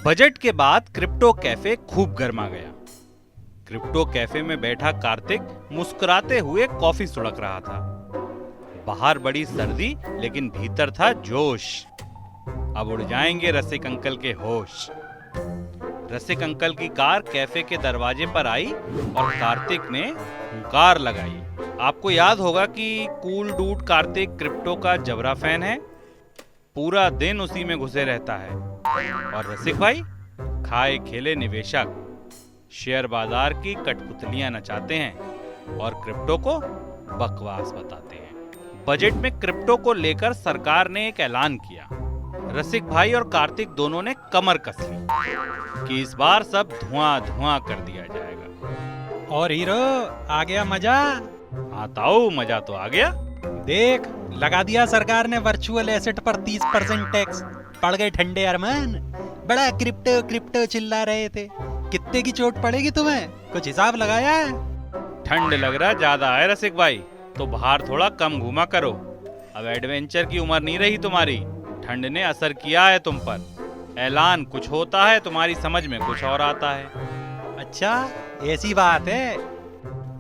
Budget के बाद crypto cafe खूब गर्मा गया। क्रिप्टो कैफे में बैठा कार्तिक मुस्कुराते हुए कॉफी सुड़क रहा था। बाहर बड़ी सर्दी लेकिन भीतर था जोश। अब उड़ जाएंगे रसिक अंकल के होश। रसिक अंकल की कार कैफे के दरवाजे पर आई और कार्तिक ने हुंकार लगाई। आपको याद होगा कि कूल डूड कार्तिक क्रिप्टो का जबरा फैन है। पूरा दिन उसी में घुसे रहता है। और रसिक भाई खाए खेले निवेशक, शेयर बाजार की कठपुतलियां नचाते हैं और क्रिप्टो को बकवास बताते हैं। बजट में क्रिप्टो को लेकर सरकार ने एक ऐलान किया। रसिक भाई और कार्तिक दोनों ने कमर कस ली कि इस बार सब धुआं धुआं कर दिया जाएगा। और हीरो आ गया मजा। आता हूँ, मजा तो आ गया। देख लगा दिया सरकार ने वर्चुअल एसेट पर 30% टैक्स। पड़ गए ठंडे अरमान। बड़ा क्रिप्टो क्रिप्टो चिल्ला रहे थे। कितने की चोट पड़ेगी तुम्हें, कुछ हिसाब लगाया है? ठंड लग रहा ज्यादा है रसिक भाई, तो बाहर थोड़ा कम घूमा करो। अब एडवेंचर की उम्र नहीं रही तुम्हारी। ठंड ने असर किया है तुम पर। ऐलान कुछ होता है, तुम्हारी समझ में कुछ और आता है। अच्छा ऐसी बात है?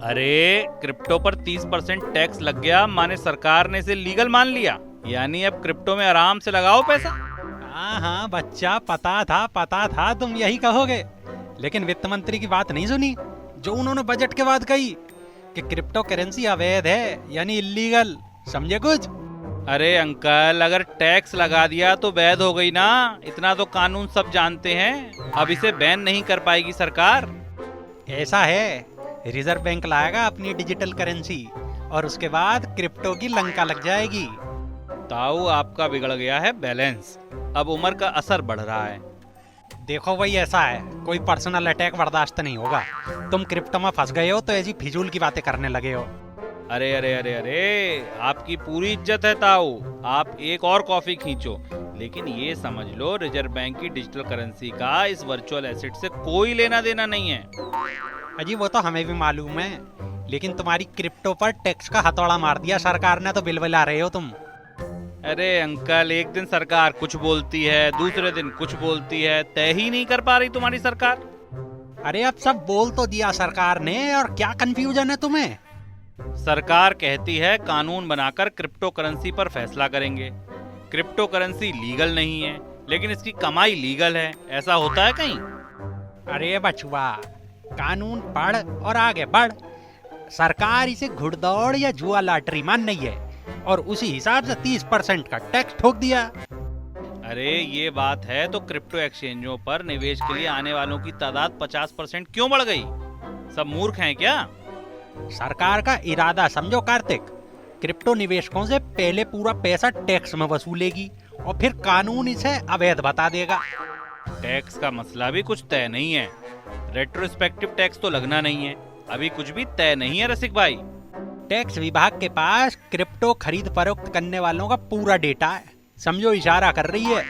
अरे क्रिप्टो पर 30% टैक्स लग गया, माने सरकार ने इसे लीगल मान लिया। यानी अब क्रिप्टो में आराम से लगाओ पैसा। हाँ बच्चा, पता था तुम यही कहोगे। लेकिन वित्त मंत्री की बात नहीं सुनी जो उन्होंने बजट के बाद कही कि क्रिप्टो करेंसी अवैध है, यानी इलीगल। समझे कुछ? अरे अंकल, अगर टैक्स लगा दिया तो वैध हो गई ना। इतना तो कानून सब जानते हैं। अब इसे बैन नहीं कर पाएगी सरकार। ऐसा है, रिजर्व बैंक लाएगा अपनी डिजिटल करेंसी और उसके बाद क्रिप्टो की लंका लग जाएगी। ताऊ आपका बिगड़ गया है बैलेंस। अब उम्र का असर बढ़ रहा है। देखो भाई, ऐसा है, कोई पर्सनल अटैक बर्दाश्त नहीं होगा। तुम क्रिप्टो में फंस गए हो तो ऐसी फिजूल की बातें करने लगे हो। अरे अरे अरे अरे, आपकी पूरी इज्जत है ताऊ। आप एक और कॉफी खींचो, लेकिन ये समझ लो रिजर्व बैंक की डिजिटल करेंसी का इस वर्चुअल एसेट से कोई लेना देना नहीं है। अजी वो तो हमें भी मालूम है, लेकिन तुम्हारी क्रिप्टो पर टैक्स का हथौड़ा मार दिया सरकार ने, तो बिलबिला रहे हो तुम। अरे अंकल, एक दिन सरकार कुछ बोलती है, दूसरे दिन कुछ बोलती है। तय ही नहीं कर पा रही तुम्हारी सरकार। अरे अब सब बोल तो दिया सरकार ने, और क्या कंफ्यूजन है तुम्हें? सरकार कहती है कानून बनाकर क्रिप्टो करेंसी पर फैसला करेंगे। क्रिप्टो करेंसी लीगल नहीं है, लेकिन इसकी कमाई लीगल है। ऐसा होता है कहीं? अरे बचुआ, कानून पढ़ और आगे बढ़। सरकार इसे घुड़दौड़ या जुआ लॉटरी मान नहीं है, और उसी हिसाब से 30% का टैक्स ठोक दिया। अरे ये बात है तो क्रिप्टो एक्सचेंजों पर निवेश के लिए आने वालों की तादाद 50% क्यों बढ़ गई? सब मूर्ख हैं क्या? सरकार का इरादा समझो कार्तिक। क्रिप्टो निवेशकों से पहले पूरा पैसा टैक्स में वसूलेगी और फिर कानून इसे अवैध बता देगा। टैक्स का मसला भी कुछ तय नहीं है। रेट्रोस्पेक्टिव टैक्स तो लगना नहीं है। अभी कुछ भी तय नहीं है रसिक भाई। टैक्स विभाग के पास क्रिप्टो खरीद फरोख्त करने वालों का पूरा डेटा है। समझो इशारा कर रही है,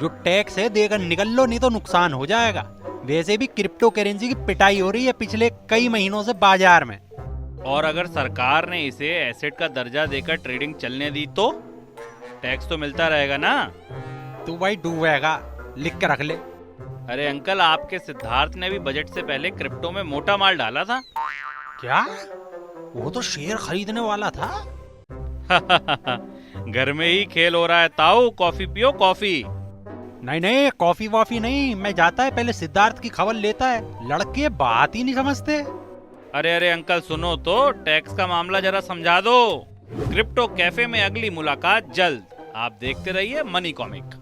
जो टैक्स है देकर निकल लो, नहीं तो नुकसान हो जाएगा। वैसे भी क्रिप्टो करेंसी की पिटाई हो रही है पिछले कई महीनों से बाजार में। और अगर सरकार ने इसे एसेट का दर्जा देकर ट्रेडिंग चलने दी तो टैक्स तो मिलता रहेगा ना। तू भाई डूबेगा, लिख के रख ले। अरे अंकल, आपके सिद्धार्थ ने भी बजट से पहले क्रिप्टो में मोटा माल डाला था। क्या? वो तो शेयर खरीदने वाला था। घर में ही खेल हो रहा है ताऊ। कॉफी पियो कॉफी। नहीं, कॉफी वॉफी नहीं। मैं जाता है पहले सिद्धार्थ की खबर लेता है। लड़के बात ही नहीं समझते। अरे अरे अंकल सुनो तो, टैक्स का मामला जरा समझा दो। क्रिप्टो कैफे में अगली मुलाकात जल्द। आप देखते रहिए मनी कॉमिक।